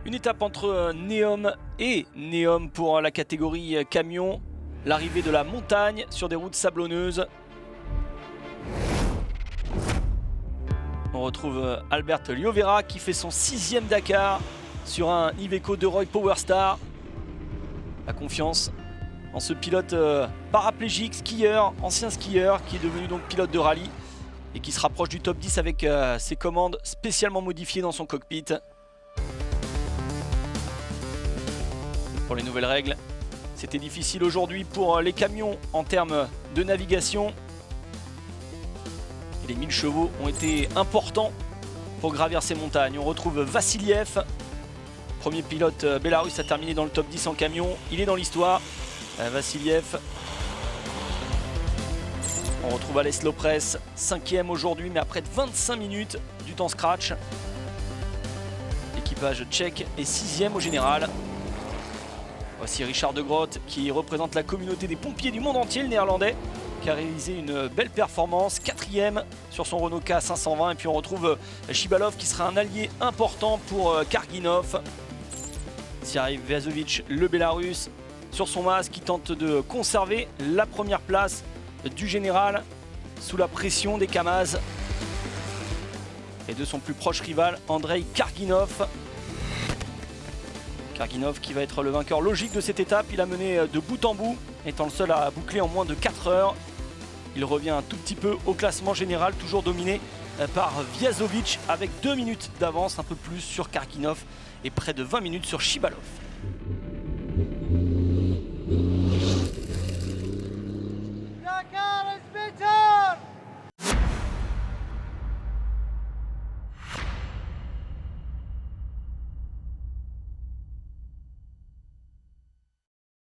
Une étape entre Neom et Neom pour la catégorie camion. L'arrivée de la montagne sur des routes sablonneuses. On retrouve Albert Liovera qui fait son 6e Dakar sur un Iveco de Roy Powerstar. La confiance en ce pilote paraplégique, skieur, ancien skieur qui est devenu donc pilote de rallye et qui se rapproche du top 10 avec ses commandes spécialement modifiées dans son cockpit. Pour les nouvelles règles, c'était difficile aujourd'hui pour les camions en termes de navigation. Et les 1000 chevaux ont été importants pour gravir ces montagnes. On retrouve Vassiliev, premier pilote bélarus à terminer dans le top 10 en camion. Il est dans l'histoire, Vassiliev. On retrouve Alès Loprès, 5e aujourd'hui, mais après 25 minutes du temps scratch. L'équipage tchèque est 6e au général. Voici Richard de Groot qui représente la communauté des pompiers du monde entier, le néerlandais, qui a réalisé une belle performance, 4e sur son Renault K 520. Et puis on retrouve Shibalov qui sera un allié important pour Karginov. Ici arrive Vyazovic, le Bélarus, sur son masque qui tente de conserver la première place du général sous la pression des Kamaz et de son plus proche rival Andrei Karginov. Karginov qui va être le vainqueur logique de cette étape. Il a mené de bout en bout, étant le seul à boucler en moins de 4 heures. Il revient un tout petit peu au classement général, toujours dominé par Vyazovic avec 2 minutes d'avance, un peu plus sur Karginov et près de 20 minutes sur Shibalov. Dakar is bitter!